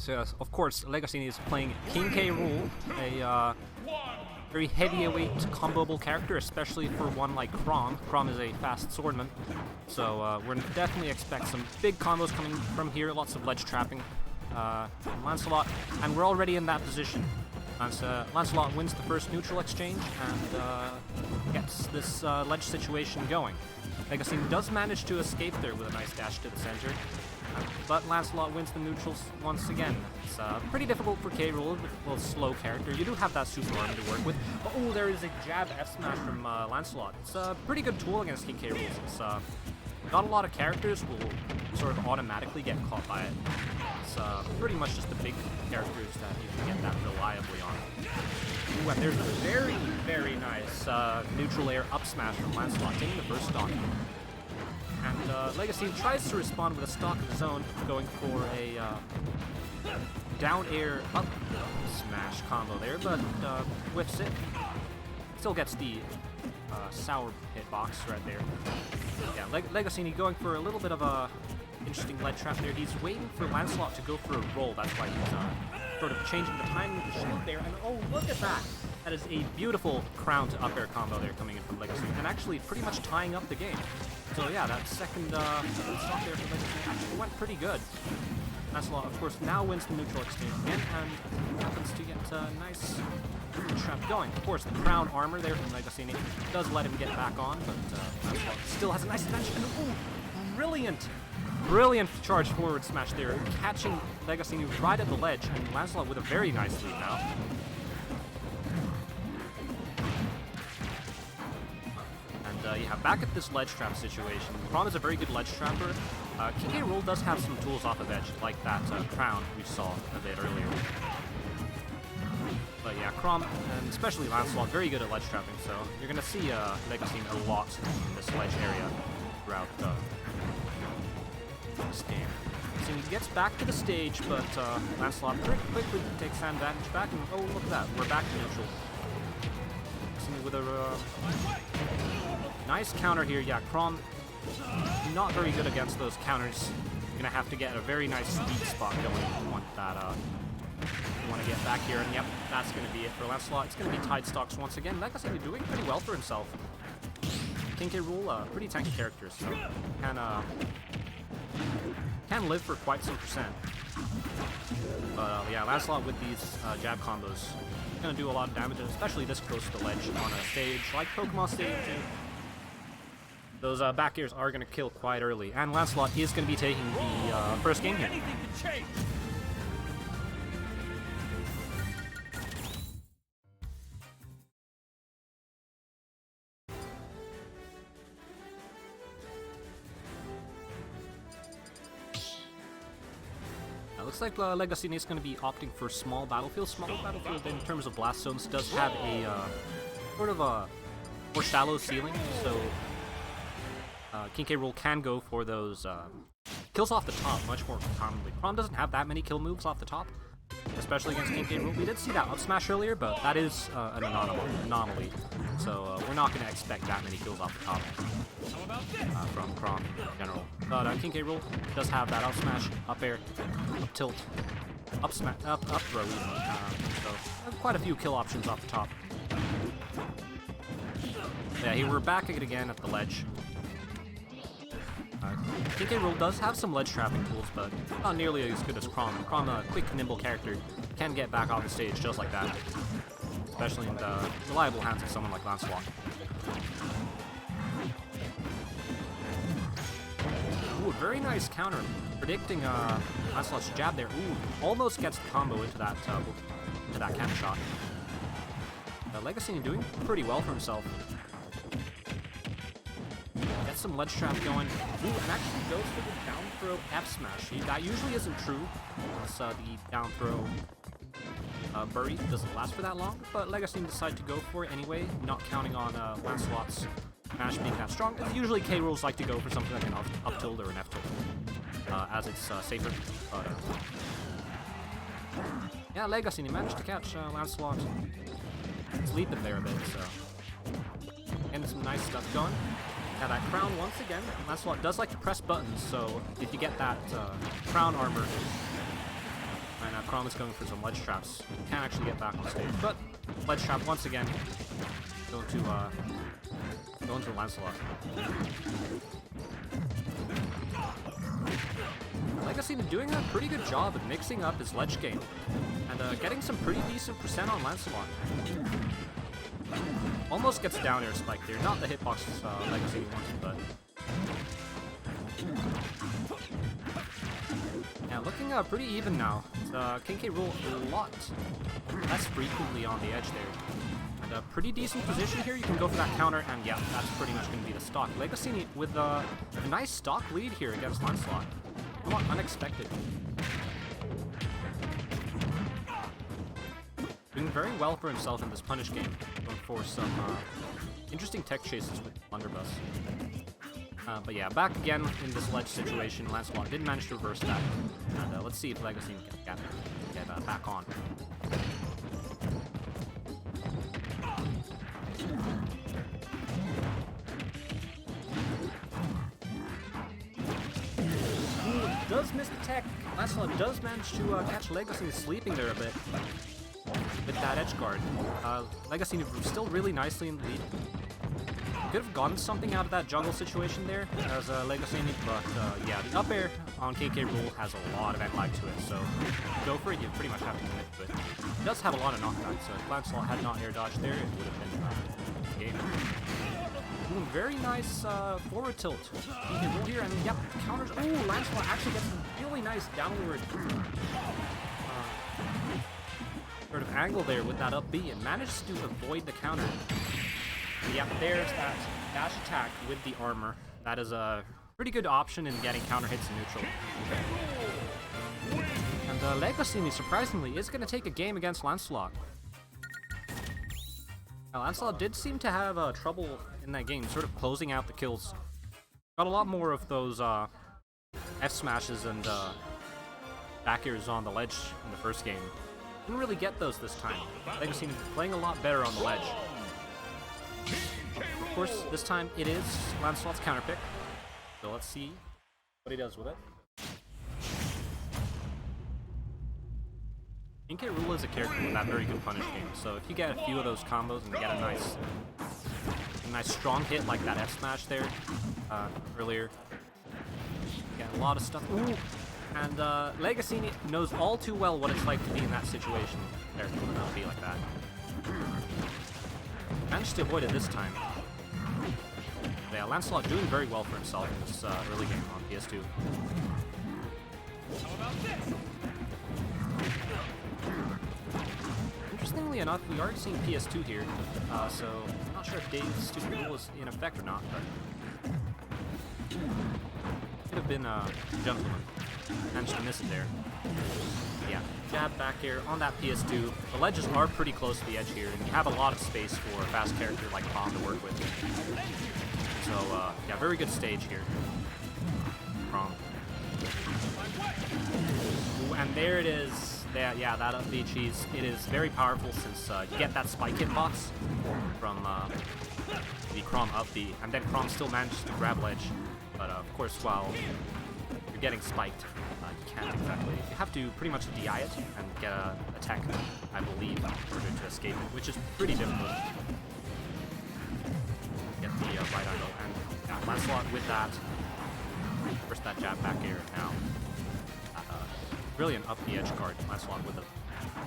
So, of course, leggasiini is playing King K. Rool, a very heavyweight comboable character, especially for one like Chrom. Chrom is a fast swordman, so we're definitely expect some big combos coming from here, lots of ledge trapping from Lancelot, and we're already in that position. Lancelot wins the first neutral exchange and gets this ledge situation going. leggasiini does manage to escape there with a nice dash to the center, but Lancelot wins the neutrals once again. It's pretty difficult for K. Rool, a little slow character. You do have that super arm to work with. Oh, there is a jab F smash from Lancelot. It's a pretty good tool against King K. Rool. It's not a lot of characters will sort of automatically get caught by it. It's pretty much just the big characters that you can get that reliably on. Ooh, and there's a very, very nice neutral air up smash from Lancelot, taking the first stock. And leggasiini tries to respond with a stock of his own, going for a down air up smash combo there, but whiffs it. Still gets the sour hitbox right there. Yeah, leggasiini going for a little bit of a interesting ledge trap there. He's waiting for Lancelot to go for a roll. That's why he's sort of changing the timing of the shield there. And oh, look at that! That is a beautiful crown to up air combo there coming in from leggasiini, and actually pretty much tying up the game. So yeah, that second stop there for leggasiini actually went pretty good. Lancelot, of course, now wins the neutral exchange again, and happens to get a nice trap going. Of course, the crown armor there from leggasiini does let him get back on, but Lancelot still has a nice advantage. And ooh, brilliant charge forward smash there, catching leggasiini right at the ledge, and Lancelot with a very nice lead now. And yeah, back at this ledge trap situation. Chrom is a very good ledge trapper. King K. Rool does have some tools off of edge, like that crown we saw a bit earlier. But yeah, Chrom, and especially Lancelot, very good at ledge trapping, so you're going to see leggasiini a lot in this ledge area throughout this game. So he gets back to the stage, but Lancelot pretty quickly takes advantage back, and oh, look at that, we're back to neutral. With a nice counter here. Yeah, Chrom not very good against those counters. You're gonna have to get a very nice speed spot going if you want that. You want to get back here, and yep, that's gonna be it for Lancelot. It's gonna be tied stocks once again. leggasiini doing pretty well for himself. King K. Rool, pretty tanky character, so can live for quite some percent. But yeah, Lancelot with these jab combos gonna do a lot of damage, especially this close to the ledge on a stage like Pokemon stage. Those back airs are gonna kill quite early, and Lancelot is gonna be taking the first game here. Looks like leggasiini is going to be opting for small battlefield. Small battlefield in terms of blast zones does have a sort of a more shallow ceiling, so King K. Rool can go for those kills off the top much more commonly. Chrom doesn't have that many kill moves off the top, especially against King K. Rool. We did see that up smash earlier, but that is an anomaly, so we're not going to expect that many kills off the top from Chrom in general. But King K. Rool does have that up smash, up air, up tilt, up smash, up throw even. So quite a few kill options off the top. Yeah, here we're back at it again at the ledge. King K. Rool does have some ledge trapping tools, but not nearly as good as Chrom. Chrom, a quick, nimble character, can get back off the stage just like that, especially in the reliable hands of someone like Lancelot. Ooh, very nice counter, predicting Lancelot's jab there. Ooh, almost gets the combo into that counter shot. leggasiini doing pretty well for himself. Gets some ledge trap going. Ooh, and actually goes for the down throw F smash. That usually isn't true. It's the down throw Bury doesn't last for that long, but leggasiini decided to go for it anyway, not counting on Lancelot's smash being that strong. Usually K. Rools like to go for something like an up tilt or an F tilt, as it's safer. But yeah, leggasiini managed to catch Lancelot sleeping there a bit, so getting some nice stuff going. Yeah, that crown once again. Lancelot does like to press buttons, so if you get that crown armor And now Chrom is going for some ledge traps. Can't actually get back on stage, but ledge trap once again. Going to Lancelot. leggasiini doing a pretty good job at mixing up his ledge game and getting some pretty decent percent on Lancelot. Almost gets down air spike there, not the hitbox leggasiini wanted, but yeah, looking pretty even now. King K. Rool a lot less frequently on the edge there. And a pretty decent position here. You can go for that counter, and yeah, that's pretty much going to be the stock. leggasiini with a nice stock lead here against Lancelot. Somewhat unexpected. Doing very well for himself in this punish game. Going for some interesting tech chases with Blunderbuss. But yeah, back again in this ledge situation. Lancelot did manage to reverse that. And let's see if leggasiini can get back on. Does miss the tech. Lancelot does manage to catch leggasiini sleeping there a bit with that edge guard. leggasiini still really nicely in the lead. Could have gotten something out of that jungle situation there as leggasiini, but yeah, the up air on KK Rool has a lot of end lag to it, so go for it, you pretty much have to commit to it. It does have a lot of knockback, so if Lancelot had not air dodged there, it would have been game. Ooh, very nice forward tilt. He can roll here, and yep, counters. Ooh, Lancelot actually gets a really nice downward sort of angle there with that up B, and manages to avoid the counter. Yep, there's that dash attack with the armor. That is a pretty good option in getting counter hits in neutral. And leggasiini, surprisingly, is going to take a game against Lancelot. Now, Lancelot did seem to have trouble in that game, sort of closing out the kills. Got a lot more of those F smashes and back airs on the ledge in the first game. Didn't really get those this time. leggasiini playing a lot better on the ledge. Of course, this time it is Lancelot's counter pick. So let's see what he does with it. King K. Rool is a character with that very good punish game, so if you get a few of those combos and you get a nice strong hit like that F smash there earlier, you get a lot of stuff. Ooh. And leggasiini knows all too well what it's like to be in that situation. There, it would not be like that. Managed to avoid it this time. But yeah, Lancelot doing very well for himself in this early game on PS2. Interestingly enough, we are seeing PS2 here, so I'm not sure if Dave's stupid rule is in effect or not, but could have been a gentleman. Managed to miss it there. Yeah, jab back air on that PS2. The ledges are pretty close to the edge here, and you have a lot of space for a fast character like Chrom to work with. So, yeah, very good stage here. Chrom. And there it is. Yeah, that up B cheese. It is very powerful since you get that spike hitbox from the Chrom up B, and then Chrom still manages to grab ledge. But of course, while you're getting spiked, you can't exactly. You have to pretty much DI it and get a tech, I believe, in order to escape it, which is pretty difficult. Get the right angle, and yeah, Lancelot with that. First that jab back air, now brilliant up the edge guard. Lancelot with a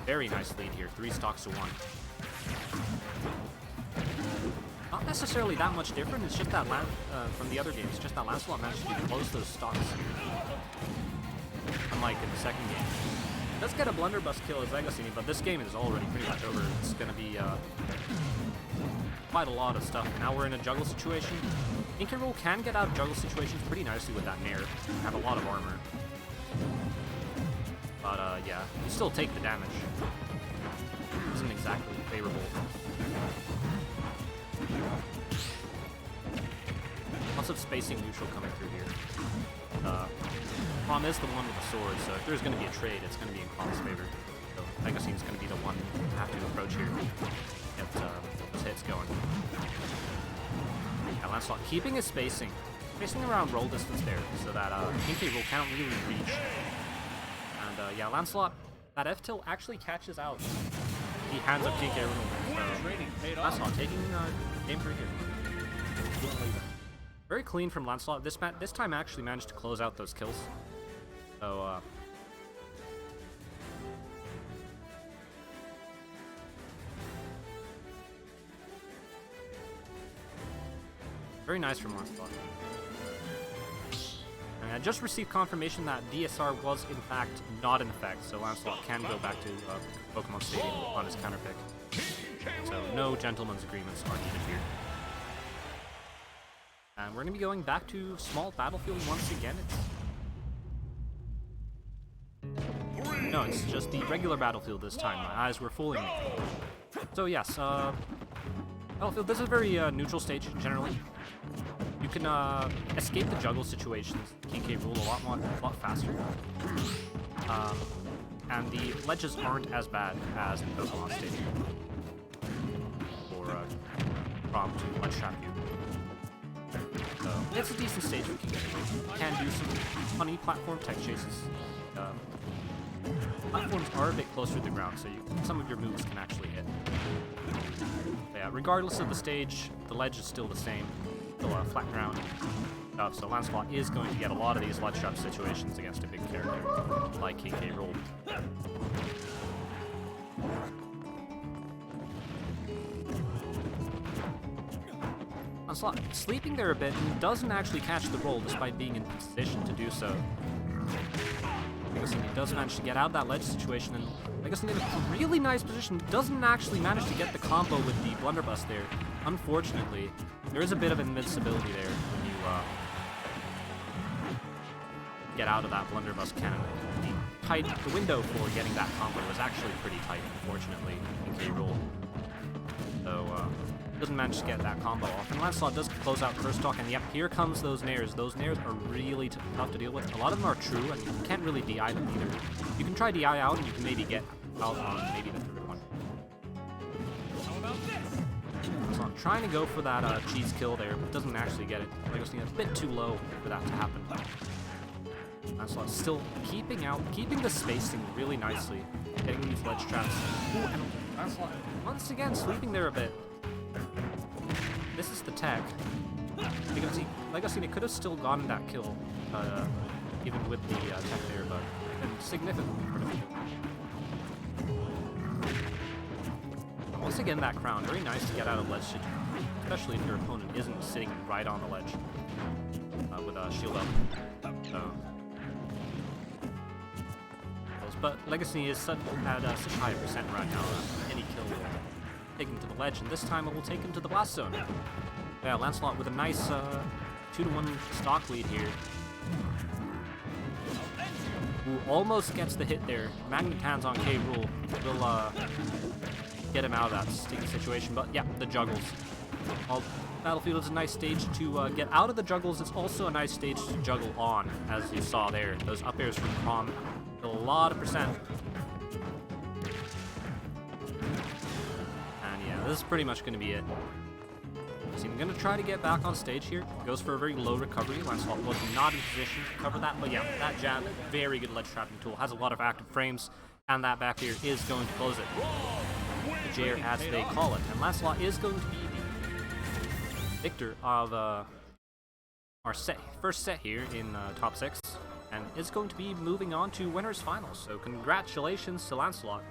very nice lead here, 3 stocks to 1. Not necessarily that much different, it's just that from the other games, just that Lancelot managed to close those stocks. Unlike in the second game. Does get a blunderbuss kill as leggasiini, but this game is already pretty much over. It's gonna be quite a lot of stuff. Now we're in a juggle situation. King K. Rool can get out of juggle situations pretty nicely with that nair. Have a lot of armor. But yeah, you still take the damage. Isn't exactly favorable. Lots of spacing neutral coming through here. Chrom is the one with the sword, so if there's going to be a trade, it's going to be in Chrom's favor. So leggasiini's going to be the one to have to approach here. Get those hits going. Yeah, Lancelot keeping his spacing around roll distance there, so that King K. Rool can't really reach. And yeah, Lancelot that F tilt actually catches out the hands of King K. Rool. So Lancelot taking game 3 here. Very clean from Lancelot. This time actually managed to close out those kills. So very nice from Lancelot. And I just received confirmation that DSR was in fact not in effect, so Lancelot can go back to Pokemon Stadium on his counter pick. So no gentleman's agreements are needed here. And we're going to be going back to small battlefield once again. No, it's just the regular battlefield this time. My eyes were fooling me. So yes, battlefield, this is a very neutral stage generally. You can escape the juggle situations, King K. Rool, a lot faster. And the ledges aren't as bad as in Pokemon Stadium. Or Chrom to ledge trap you. So it's a decent stage for King K. Rool. Can do some funny platform tech chases. Platforms are a bit closer to the ground, so some of your moves can actually hit. But yeah, regardless of the stage, the ledge is still the same. Still flat ground stuff, so Lancelot is going to get a lot of these ledge trap situations against a big character like King K. Rool. Lancelot sleeping there a bit and doesn't actually catch the roll despite being in position to do so. Leggasiini does manage to get out of that ledge situation, and Leggasiini in a really nice position doesn't actually manage to get the combo with the blunderbuss there. Unfortunately, there is a bit of invincibility there when you get out of that blunderbuss cannon. The window for getting that combo was actually pretty tight, unfortunately, in K. Rool. So, doesn't manage to get that combo off. And Lancelot does close out first stock, and yep, here comes those nairs. Those nairs are really tough to deal with. A lot of them are true, and you can't really DI them either. You can try DI out, and you can maybe get out on maybe the third one. So I'm trying to go for that cheese kill there, but doesn't actually get it. Leggasiini a bit too low for that to happen. Lancelot still keeping the spacing really nicely, getting these ledge traps. Ooh, and Lancelot once again sleeping there a bit. This is the tech. Because Leggasiini could have still gotten that kill, even with the tech there, but significantly critical. Once again, that crown, very nice to get out of ledge situation, especially if your opponent isn't sitting right on the ledge with a shield up. But Leggasiini is at such a high percent right now. Any kill will take him to the ledge, and this time it will take him to the blast zone. Yeah, Lancelot with a nice 2-to-1 stock lead here. Who almost gets the hit there. Magnet hands on K. Rool will get him out of that sticky situation, but yeah, the juggles. While Battlefield is a nice stage to get out of the juggles, it's also a nice stage to juggle on, as you saw there. Those up airs from Chrom, a lot of percent. And yeah, this is pretty much going to be it. So I'm going to try to get back on stage here. Goes for a very low recovery. Lancelot was not in position to cover that, but yeah, that jab, very good ledge trapping tool, has a lot of active frames, and that back air is going to close it. The J-air as they call it. And Lancelot is going to be the victor of our first set here in top 6, and is going to be moving on to winners finals. So congratulations to Lancelot.